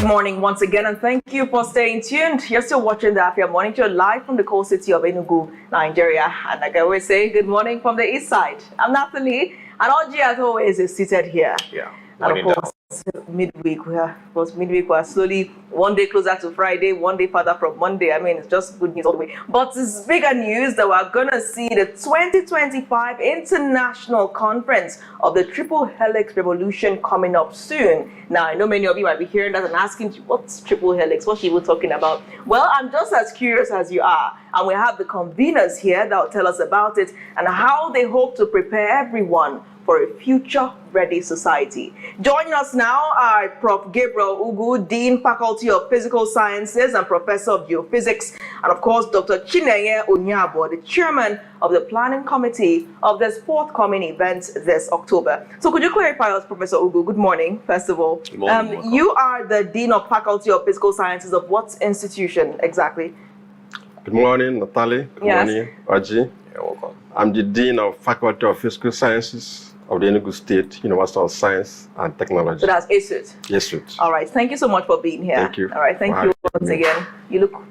morning once again, and thank you for staying tuned. You're still watching the Afia Morning Show live from the coal city of Enugu, Nigeria. And like I always say, good morning from the east side. I'm Natalie, and Oji, as always, is seated here. Yeah. And of course, midweek, we are slowly one day closer to Friday, one day further from Monday. I mean, it's just good news all the way. But it's bigger news that we're going to see the 2025 International Conference of the Triple Helix Revolution coming up soon. Now, I know many of you might be hearing that and asking, what's Triple Helix? What's she talking about? Well, I'm just as curious as you are. And we have the conveners here that will tell us about it and how they hope to prepare everyone for a future-ready society. Joining us now are Prof. Gabriel Ugwu, Dean, Faculty of Physical Sciences and Professor of Geophysics, and of course, Dr. Chinenye Onyeabor, the Chairman of the Planning Committee of this forthcoming event this October. So could you clarify us, Professor Ugwu? Good morning, first of all. Good morning. You are the Dean of Faculty of Physical Sciences of what institution exactly? Good morning, Natalie. Good morning, Oji. You're welcome. I'm the Dean of Faculty of Physical Sciences of the Enugu State University of Science and Technology. So that's ASUT? Yes, sir. All right. Thank you so much for being here. Thank you. All right. Thank you once again. You look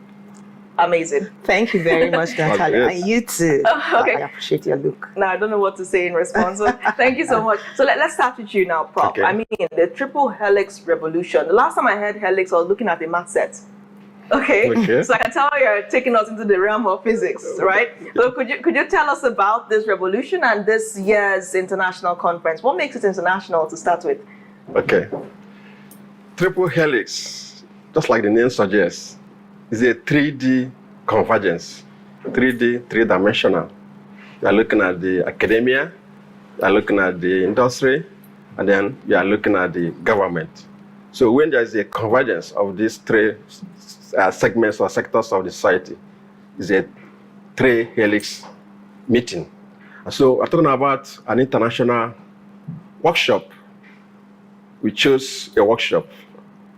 amazing. Thank you very much, Natalia. Yes. And you too. Okay. I appreciate your look. Now, I don't know what to say in response. So thank you so much. So let's start with you now, Prof. Okay. I mean, the Triple Helix Revolution. The last time I heard helix, I was looking at a math set. Okay. So I can tell you're taking us into the realm of physics, right? So could you tell us about this revolution and this year's international conference? What makes it international to start with? Okay. Triple Helix, just like the name suggests, is a 3D convergence. 3D, three-dimensional. You are looking at the academia, you are looking at the industry, and then you are looking at the government. So when there is a convergence of these three segments or sectors of the society, is a three-helix meeting. And so we're talking about an international workshop. We chose a workshop,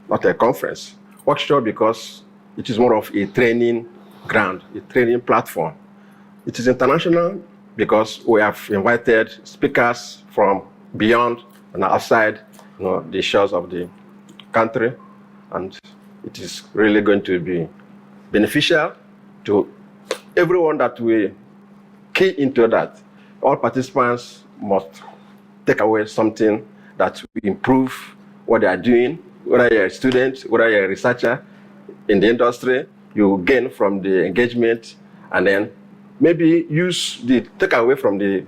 not a conference. Workshop because it is more of a training ground, a training platform. It is international because we have invited speakers from beyond and outside, the shores of the country, and it is really going to be beneficial to everyone that we key into that. All participants must take away something that will improve what they are doing, whether you're a student, whether you're a researcher in the industry, you gain from the engagement, and then maybe take away from the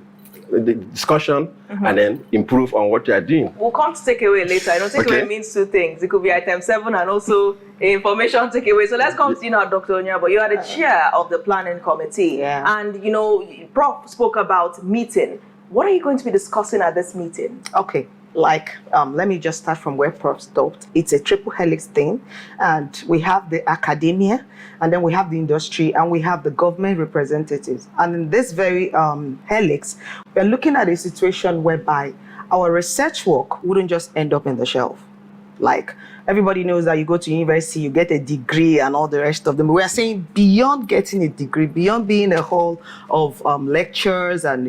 discussion and then improve on what you are doing. We'll come to takeaway later. I know takeaway means two things. It could be item 7 and also information takeaway. So let's come to you now, Dr. Onyeabor. You are the chair of the planning committee. Yeah. And, Prof spoke about meeting. What are you going to be discussing at this meeting? Okay. Let me just start from where Prof stopped. It's a triple helix thing, and we have the academia, and then we have the industry, and we have the government representatives. And in this very helix, we're looking at a situation whereby our research work wouldn't just end up in the shelf. Like, everybody knows that you go to university, you get a degree and all the rest of them. We are saying beyond getting a degree, beyond being a hall of lectures and,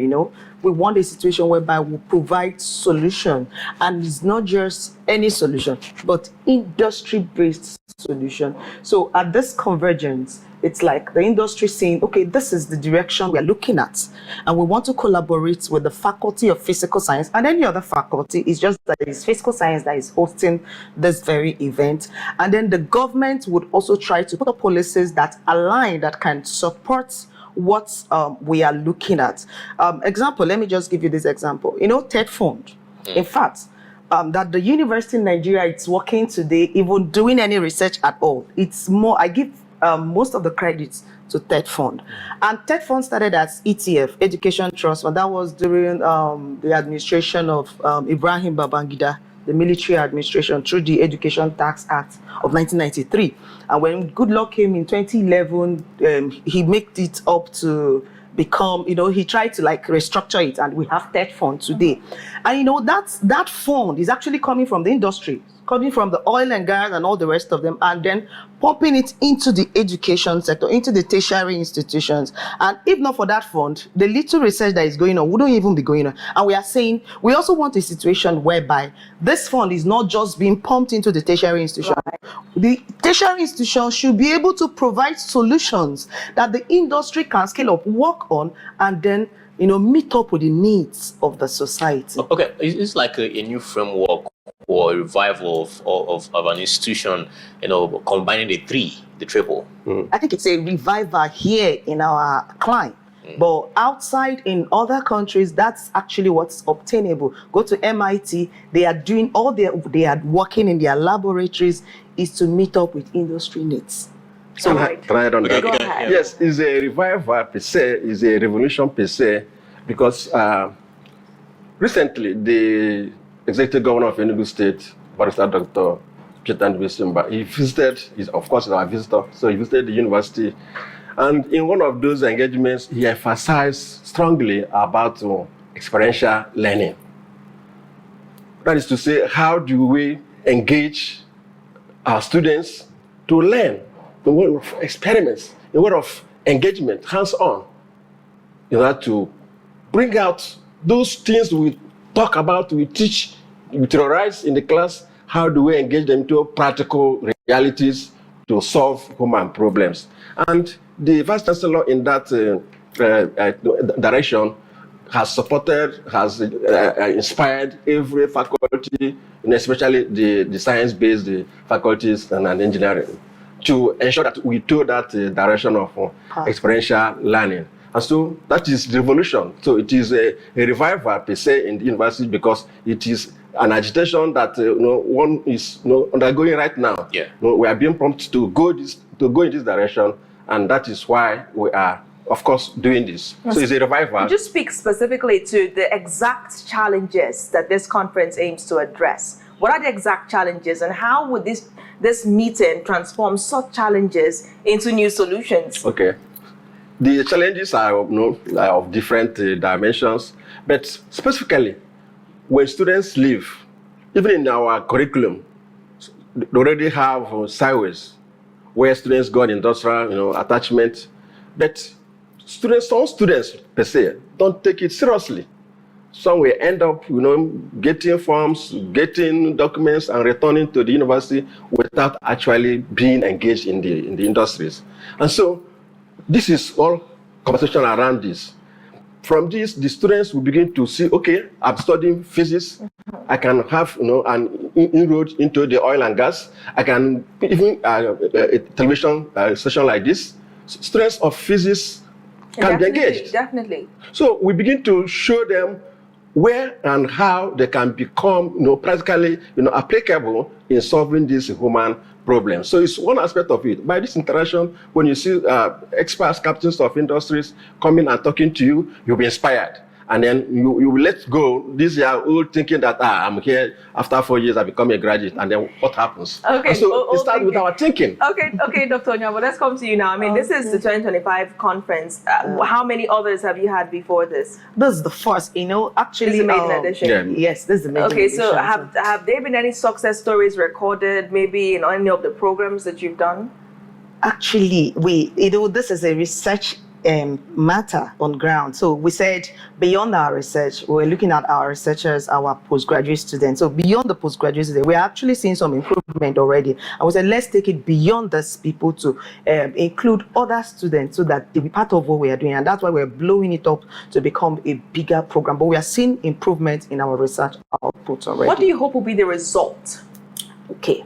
we want a situation whereby we provide solution. And it's not just any solution, but industry-based solution. So at this convergence, it's like the industry saying, okay, this is the direction we are looking at. And we want to collaborate with the Faculty of Physical Science and any other faculty. It's just that it's physical science that is hosting this very event. And then the government would also try to put up policies that align, that can support what we are looking at. Example, let me just give you this example. TED Fund. In fact, that the university in Nigeria is working today, even doing any research at all. It's more, I give most of the credits to TED Fund. And TED Fund started as ETF, Education Trust Fund. That was during the administration of Ibrahim Babangida, the military administration, through the Education Tax Act of 1993. And when Goodluck came in 2011, he made it up to become, he tried to restructure it, and we have TED Fund today. And that fund is actually coming from the industry, coming from the oil and gas and all the rest of them, and then pumping it into the education sector, into the tertiary institutions. And if not for that fund, the little research that is going on wouldn't even be going on. And we are saying we also want a situation whereby this fund is not just being pumped into the tertiary institution. Right. The tertiary institution should be able to provide solutions that the industry can scale up, work on, and then meet up with the needs of the society. Okay, it's like a new framework or a revival of an institution, combining the triple. I think it's a revival here in our clime. But outside in other countries, that's actually what's obtainable. Go to MIT, they are doing they are working in their laboratories is to meet up with industry needs. So try on that. Go ahead. Yes, it's a revival per se, it's a revolution per se, because recently the executive governor of Enugu State, Barrister Dr. Chetan Bisimba, he visited, of course, our visitor, so he visited the university. And in one of those engagements, he emphasized strongly about experiential learning. That is to say, how do we engage our students to learn, in way of experiments, in way of engagement, hands-on, in order to bring out those things we talk about, we teach, we theorize in the class. How do we engage them into practical realities to solve human problems? And the Vice Chancellor in that direction has supported, has inspired every faculty, and especially the science-based faculties and engineering, to ensure that we took that direction of experiential learning. And so that is revolution. So it is a revival per se in the university, because it is an agitation that one is undergoing right now. Yeah. We are being prompted to go in this direction, and that is why we are, of course, doing this. Yes. So it's a revival. Could you speak specifically to the exact challenges that this conference aims to address? What are the exact challenges, and how would this meeting transform such challenges into new solutions? Okay. The challenges are of different dimensions, but specifically, when students leave, even in our curriculum, they already have sideways, where students got industrial attachment, but some students per se don't take it seriously. Some will end up getting forms, getting documents, and returning to the university without actually being engaged in the industries. And so this is all conversation around this. From this, the students will begin to see, okay, I'm studying physics. I can have an inroad into the oil and gas. I can even a television session like this. Students of physics can be engaged. Definitely. So we begin to show them where and how they can become practically applicable in solving these human problems. So it's one aspect of it. By this interaction, when you see experts, captains of industries coming and talking to you, you'll be inspired. And then you will let go this year old thinking that I'm here after 4 years I become a graduate, and then what happens? Okay. And so it starts with our thinking. Okay, Dr. Onyeabor, let's come to you now. I mean, this is the 2025 conference. How many others have you had before this? This is the first, actually. This is the maiden edition. Yeah. Yes, this is the maiden edition. Okay, so have there been any success stories recorded, maybe in any of the programs that you've done? Actually, this is a research matter on ground. So we said beyond our research, we're looking at our researchers, our postgraduate students. So beyond the postgraduate students, we're actually seeing some improvement already. I would say let's take it beyond these people to include other students so that they be part of what we are doing. And that's why we're blowing it up to become a bigger program. But we are seeing improvement in our research output already. What do you hope will be the result? Okay.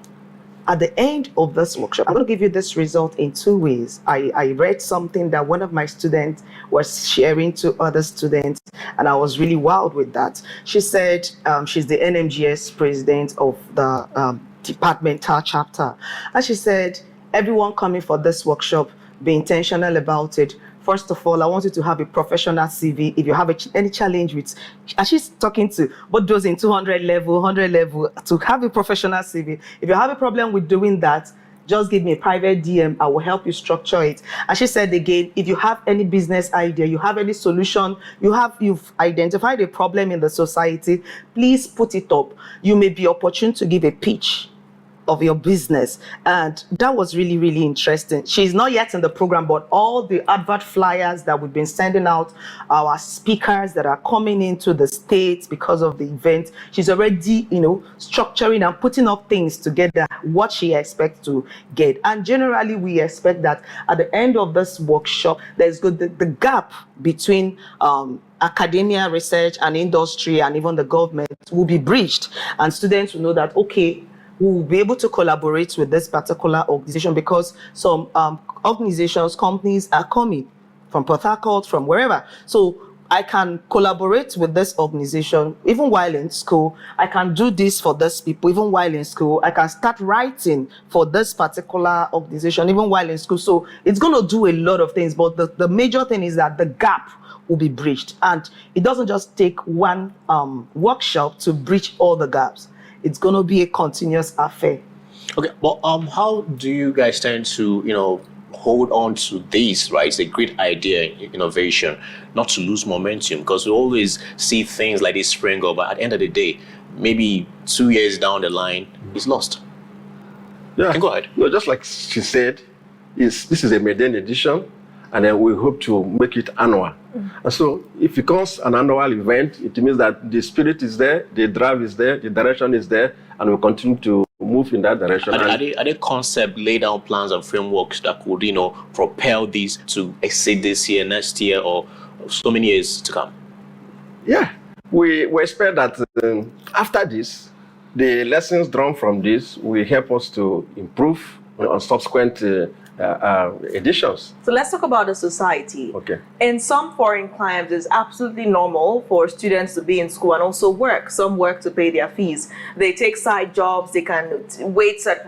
At the end of this workshop, I'm going to give you this result in two ways. I read something that one of my students was sharing to other students, and I was really wowed with that. She said she's the NMGS president of the departmental chapter. And she said, everyone coming for this workshop, be intentional about it. First of all, I want you to have a professional CV. If you have any challenge with, and she's talking to both those in 200 level, 100 level, to have a professional CV. If you have a problem with doing that, just give me a private DM. I will help you structure it. And she said again, if you have any business idea, you have any solution, you've identified a problem in the society, please put it up. You may be opportune to give a pitch of your business. And that was really, really interesting. She's not yet in the program, but all the advert flyers that we've been sending out, our speakers that are coming into the States because of the event, she's already, structuring and putting up things together, what she expects to get. And generally, we expect that at the end of this workshop, there's the gap between academia, research, and industry, and even the government will be bridged. And students will know that, okay, we'll be able to collaborate with this particular organization because some organizations, companies are coming from Port Harcourt, from wherever. So I can collaborate with this organization even while in school. I can do this for these people even while in school. I can start writing for this particular organization even while in school. So it's going to do a lot of things. But the major thing is that the gap will be bridged. And it doesn't just take one workshop to bridge all the gaps. It's going to be a continuous affair. Okay, but how do you guys tend to, hold on to this, right? It's a great idea, innovation, not to lose momentum, because we always see things like this spring up, but at the end of the day, maybe 2 years down the line, it's lost. Yeah. Go ahead. No, just like she said, this is a maiden edition, and then we hope to make it annual. And so if it becomes an annual event, it means that the spirit is there, the drive is there, the direction is there, and we'll continue to move in that direction. Are there concept, lay down plans and frameworks that could, propel these to exceed this year, next year, or so many years to come? Yeah, we expect that after this, the lessons drawn from this will help us to improve on subsequent editions. So let's talk about the society. Okay. In some foreign climes, it's absolutely normal for students to be in school and also work. Some work to pay their fees. They take side jobs. They can wait at